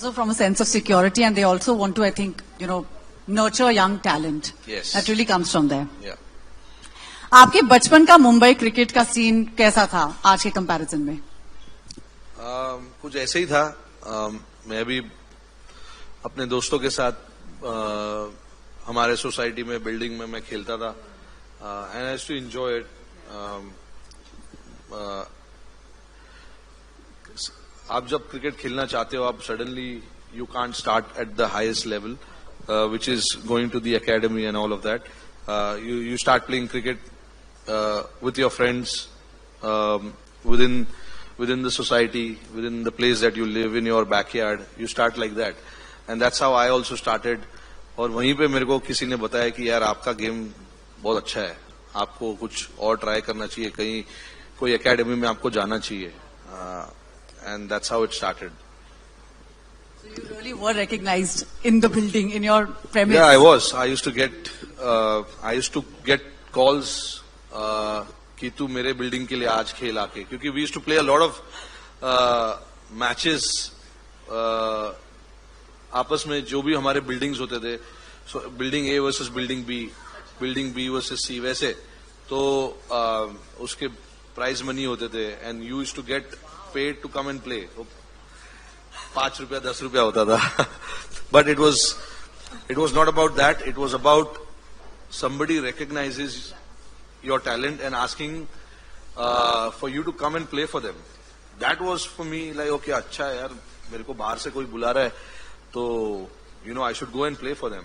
also from a sense of security, and they also want to, I think, nurture young talent. Yes. That really comes from there. Yeah. आपके बचपन का Mumbai cricket का scene कैसा था आज के comparison में? कुछ ऐसे ही था. मैं भी अपने दोस्तों के साथ हमारे सोसाइटी में बिल्डिंग में मैं खेलता था. And I used to enjoy it. आप जब क्रिकेट खेलना चाहते हो, आप suddenly you can't start at the highest level, which is going to the academy and all of that. You start playing cricket with your friends within the society, within the place that you live, in your backyard. You start like that, and that's how I also started. और वहीं पे मेरे को किसी ने बताया कि यार आपका गेम बहुत अच्छा है, आपको कुछ और ट्राई करना चाहिए, कहीं कोई एकेडमी में आपको जाना चाहिए. And that's how it started. So you really were recognized in the building, in your premise. Yeah, I was. I used to get calls कि तू मेरे बिल्डिंग के लिए आज खेल आके, क्योंकि we used to play a lot of matches आपस में, जो भी हमारे बिल्डिंग्स होते थे, so building A versus building B, building B versus C, वैसे तो उसके प्राइज मनी होते थे, and you used to get paid to come and play. 5 रुपया 10 रुपया होता था. But it was not about that. It was about somebody recognizes your talent and asking for you to come and play for them. That was for me like, okay, अच्छा है यार, मेरे को बाहर से कोई बुला रहा है, तो I should go and play for them.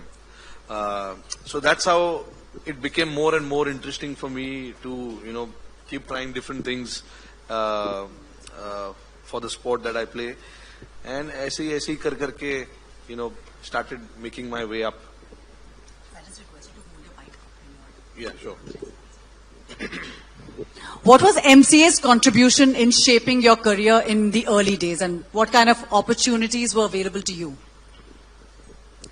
So that's how it became more and more interesting for me to keep trying different things for the sport that I play. And ऐसे ही कर करके started making my way up. I just request you to hold your mic up. Yeah, sure. What was MCA's contribution in shaping your career in the early days, and what kind of opportunities were available to you?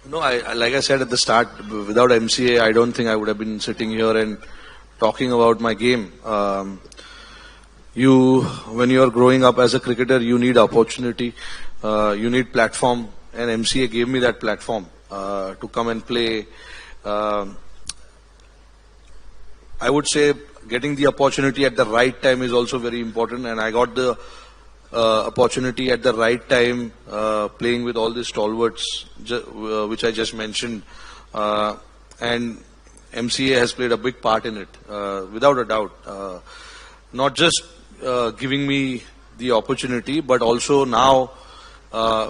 No, like I said at the start, without MCA, I don't think I would have been sitting here and talking about my game. When you are growing up as a cricketer, you need opportunity, you need platform, and MCA gave me that platform to come and play. I would say getting the opportunity at the right time is also very important, and I got the opportunity at the right time playing with all these stalwarts which I just mentioned, and MCA has played a big part in it, without a doubt. Not just giving me the opportunity, but also now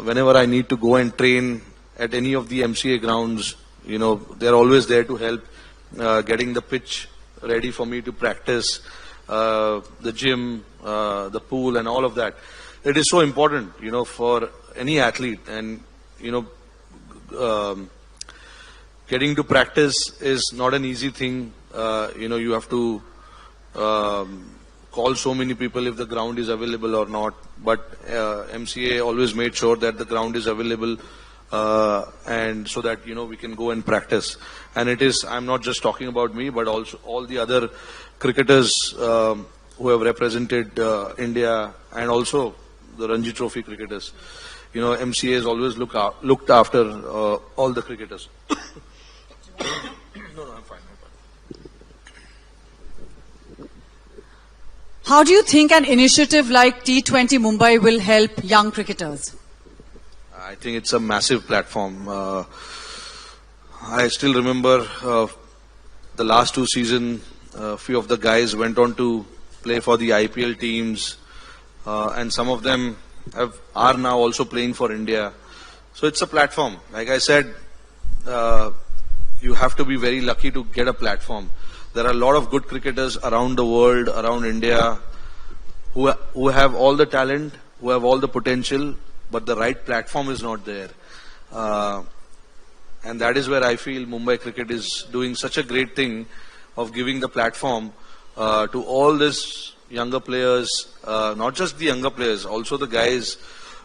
whenever I need to go and train at any of the MCA grounds, they're always there to help, getting the pitch ready for me to practice, the gym, the pool, and all of that. It is so important, for any athlete, and getting to practice is not an easy thing. You have to call so many people if the ground is available or not. But MCA always made sure that the ground is available, and so that we can go and practice. And it is, I'm not just talking about me, but also all the other cricketers who have represented India, and also the Ranji Trophy cricketers. MCA has always looked after all the cricketers. No, I'm fine. How do you think an initiative like T20 Mumbai will help young cricketers? I think it's a massive platform. I still remember the last 2 seasons, a few of the guys went on to play for the IPL teams, and some of them are now also playing for India. So it's a platform. Like I said, you have to be very lucky to get a platform. There are a lot of good cricketers around the world, around India, who have all the talent, who have all the potential, but the right platform is not there. And that is where I feel Mumbai Cricket is doing such a great thing of giving the platform to all these younger players, not just the younger players, also the guys,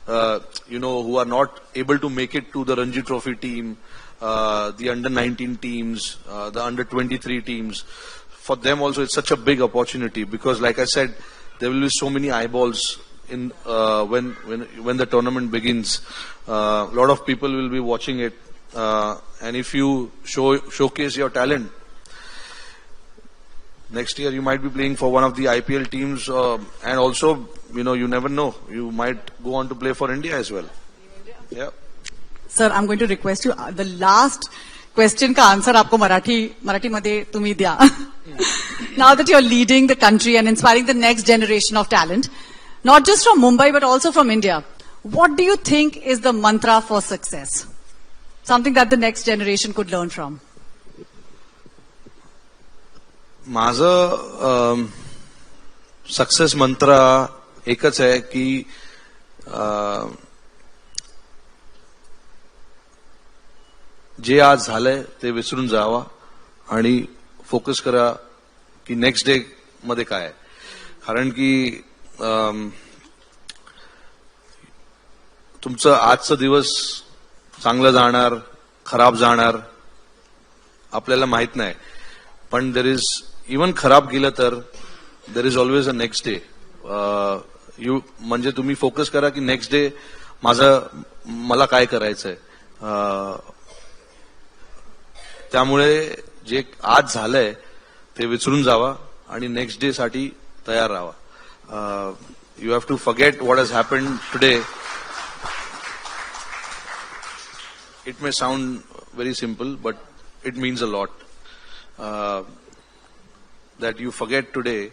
who are not able to make it to the Ranji Trophy team, the under-19 teams, the under-23 teams. For them also it's such a big opportunity, because like I said, there will be so many eyeballs in when the tournament begins. A lot of people will be watching it, and if you showcase your talent, next year you might be playing for one of the IPL teams, and also you never know, you might go on to play for India as well. Yeah. Sir, I'm going to request you, the last question का answer आपको मराठी मध्ये तुम्ही द्या. Now that you're leading the country and inspiring the next generation of talent, not just from Mumbai but also from India, what do you think is the mantra for success? Something that the next generation could learn from. माझं success मंत्र एकच आहे की जे आज झालंय ते विसरून जावा आणि फोकस करा की नेक्स्ट डे मध्ये काय आहे. कारण की तुमचं आजचा दिवस चांगलं जाणार खराब जाणार आपल्याला माहित नाही, पण देर इज इवन खराब गेलं तर there is always a next day. म्हणजे तुम्ही फोकस करा की नेक्स्ट डे मला काय करायचंय. त्यामुळे जे आज झालंय ते विसरून जावा आणि नेक्स्ट डे साठी तयार राहा. You have to forget what has happened today. It may sound very simple, but it means a lot. That you forget today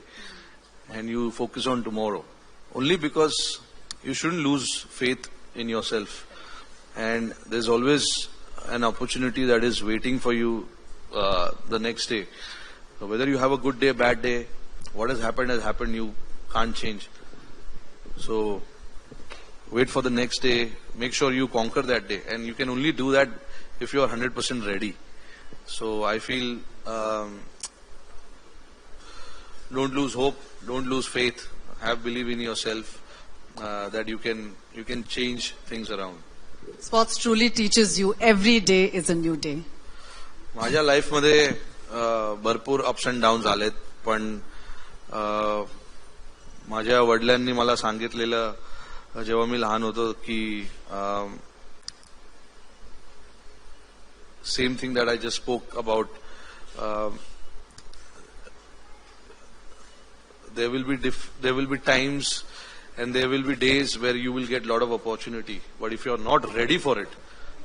and you focus on tomorrow. Only because you shouldn't lose faith in yourself. And there's always an opportunity that is waiting for you the next day. So whether you have a good day, bad day, what has happened, you can't change. So wait for the next day, make sure you conquer that day. And you can only do that if you are 100% ready. So I feel don't lose hope, don't lose faith, have belief in yourself, that you can change things around. Sports truly teaches you every day is a new day. माझ्या life मध्ये भरपूर ups and downs आलेत, पण माझ्या वडिलांनी मला सांगितलेलं जेव्हा मी लहान होतो की same thing that I just spoke about. There will be times and there will be days where you will get a lot of opportunity, but if you are not ready for it,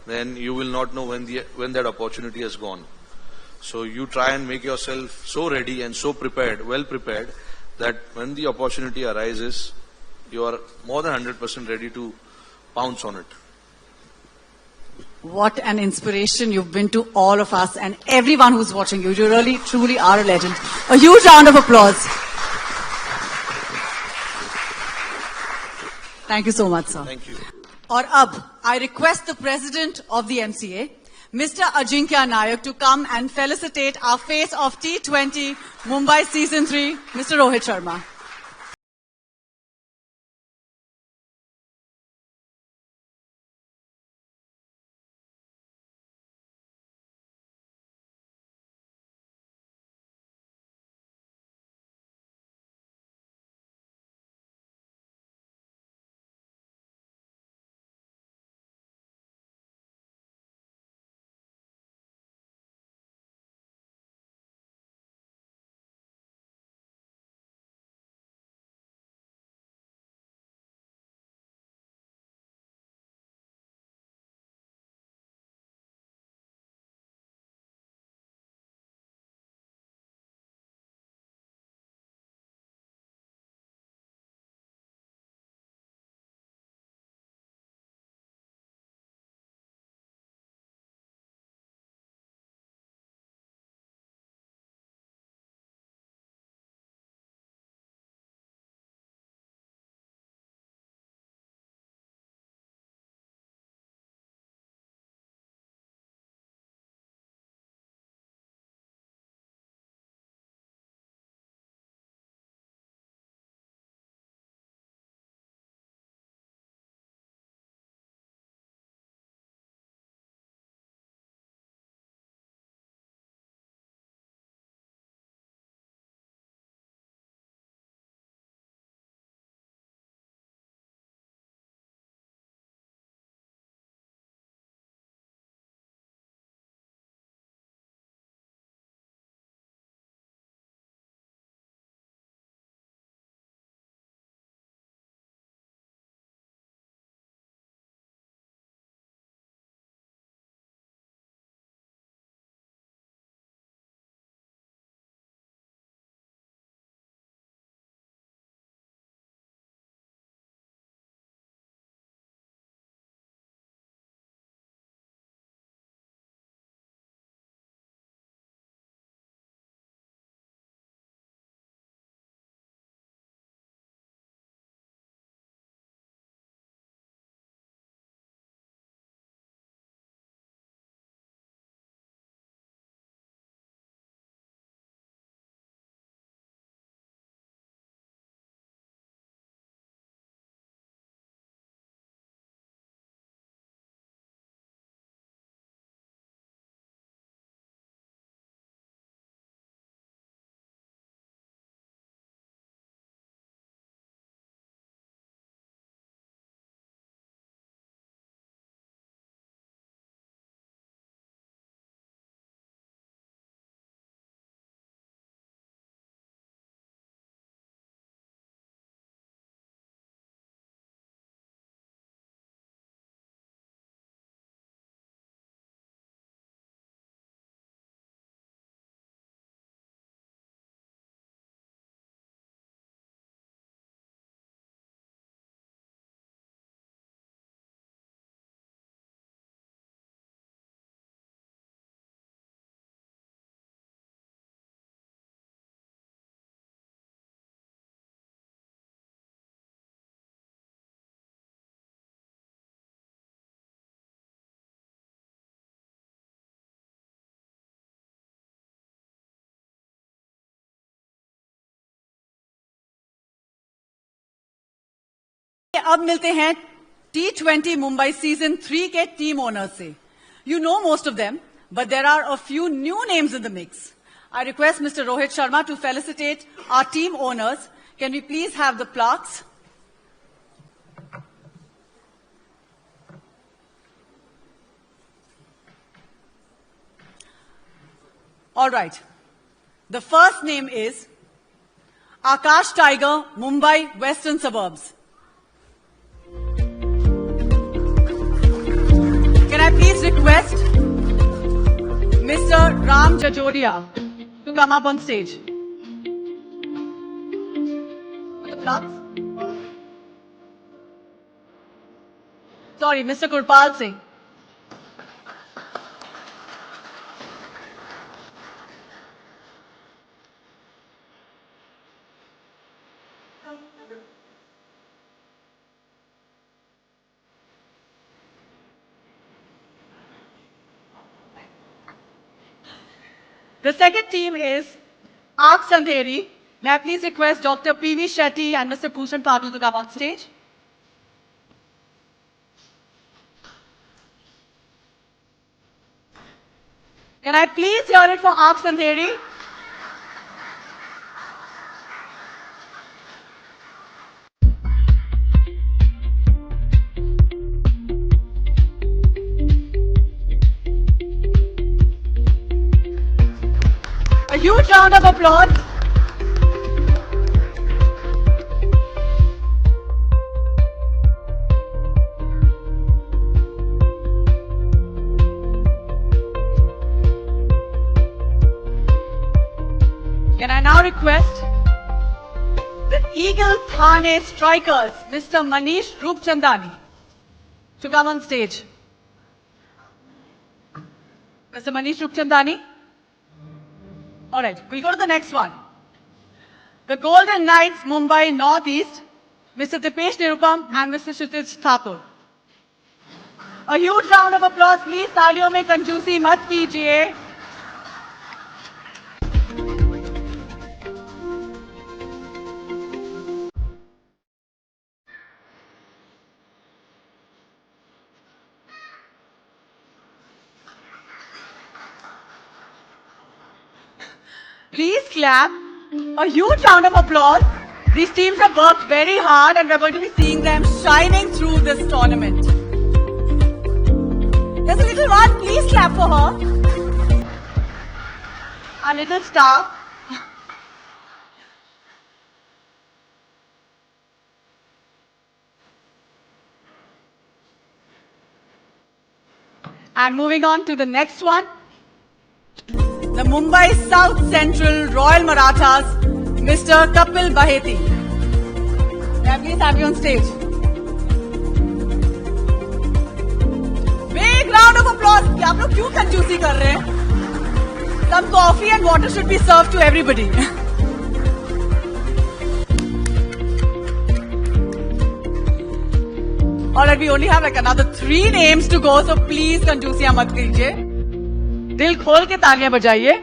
then you will not know when that opportunity has gone. So you try and make yourself so ready and so prepared, well prepared, that when the opportunity arises, you are more than 100% ready to pounce on it. What an inspiration you've been to all of us and everyone who's watching you. You really, truly are a legend. A huge round of applause. Thank you so much, sir. Thank you. और अब I request the president of the MCA, Mr. Ajinkya Nayak, to come and felicitate our face of T20 Mumbai Season 3, Mr. Rohit Sharma. अब मिलते हैं T20 Mumbai season 3 के team owners से. You know most of them, but there are a few new names in the mix. I request Mr. Rohit Sharma to felicitate our team owners. Can we please have the plaques? All right. The first name is Akash Tiger, Mumbai Western Suburbs. Can I please request Mr. Ram Jajodia to come up on stage? The plaques? Sorry, Mr. Gurpal Singh. The second team is Ark Sandheri. May I please request Dr. P.V. Shetty and Mr. Bhushan Patil to come on stage? Can I please hear it for Ark Sandheri? A huge round of applause. Can I now request the Eagle Thane Strikers, Mr. Manish Roopchandani, to come on stage? Mr. Manish Roopchandani? All right, we'll go to the next one. The Golden Knights, Mumbai Northeast, Mr. Dipesh Nirupam and Mr. Kshitij Thakur. A huge round of applause, please. तालियों में कंजूसी मत कीजिए. Please clap. A huge round of applause. These teams have worked very hard and we're going to be seeing them shining through this tournament. There's a little one. Please clap for her. Our little star. And moving on to the next one. The Mumbai South Central Royal Marathas, Mr. Kapil Baheti. May I please have you on stage? Big round of applause. कि आप लोग क्यों कंजूसी कर रहे हैं? Some coffee and water should be served to everybody. Alright, we only have like another 3 names to go, so please कंजूसियां मत कीजिए. दिल खोल के तालियां बजाइए.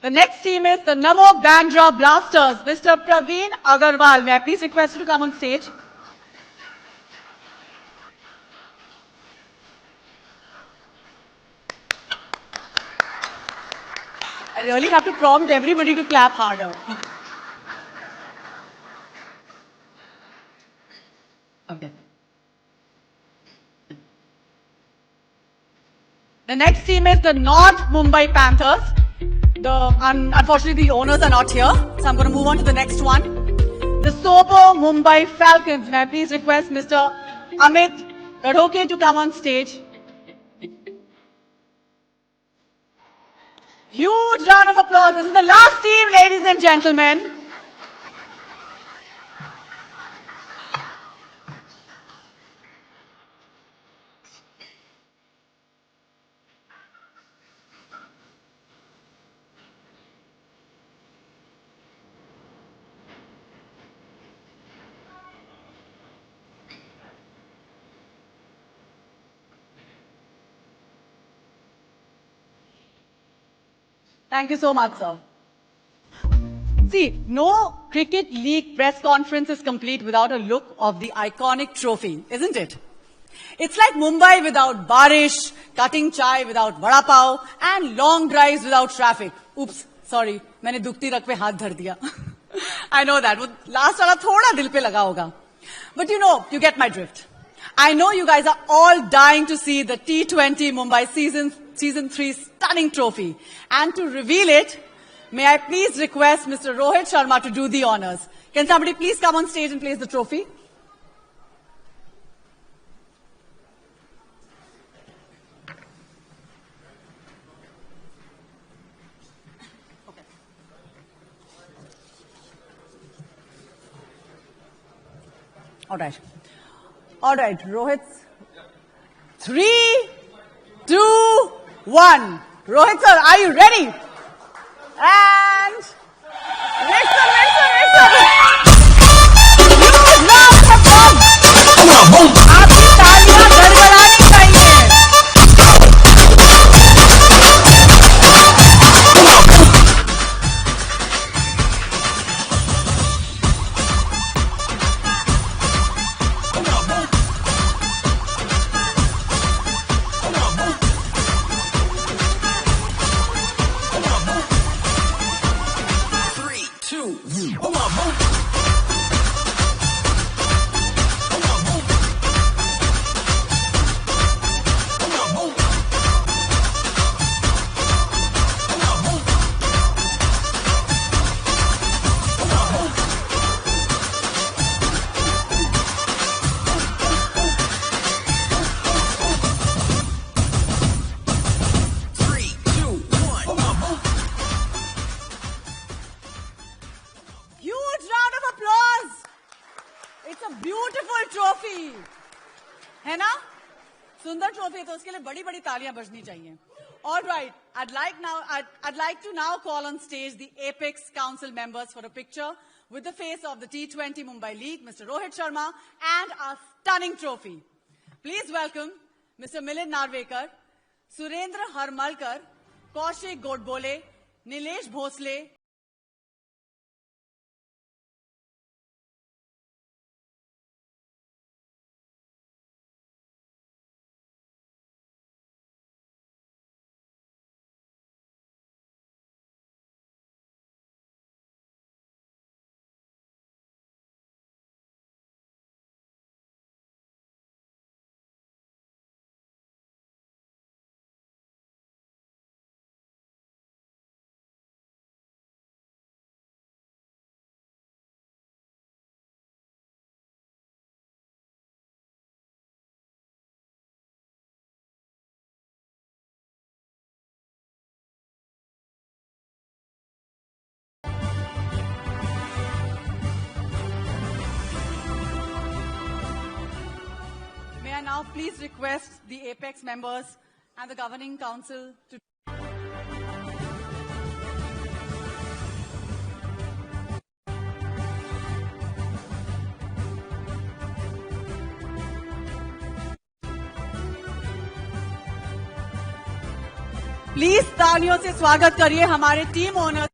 The next team is the Namo Bandra Blasters, Mr. Praveen Agarwal. May I please request you to come on stage? I really have to prompt everybody to clap harder. Okay. The next team is the North Mumbai Panthers. Unfortunately, the owners are not here, so I'm going to move on to the next one. The Sobo Mumbai Falcons. May I please request Mr. Amit Radhoke to come on stage? Huge round of applause. This is the last team, ladies and gentlemen. Thank you so much, sir. See, no cricket league press conference is complete without a look of the iconic trophy, isn't it? It's like Mumbai without barish, cutting chai without vada pav, and long drives without traffic. Oops, sorry, मैंने दुखती रख पे हाथ धर दिया. I know that. वो last वाला थोड़ा दिल पे लगा होगा. But you get my drift. I know you guys are all dying to see the T20 Mumbai season 3 stunning trophy. And to reveal it, may I please request Mr. Rohit Sharma to do the honors. Can somebody please come on stage and place the trophy? All right, Rohit. 3, 2, 1. Rohit sir, are you ready? And listen. You now perform. आपकी तालियां गड़गड़ानी चाहिए. Beautiful trophy है ना. सुंदर trophy है तो उसके लिए बड़ी बड़ी तालियां बजनी चाहिए. All right, I'd like to now call on stage the Apex Council members for a picture with the face of the T20 Mumbai League, Mr. Rohit Sharma, and our stunning trophy. Please welcome Mr. Milind Narvekar, Surendra Harmalkar, Kaushik Godbole, Nilesh Bhosle. I now please request the Apex members and the Governing Council to... please तालियों से स्वागत करिए हमारे team owner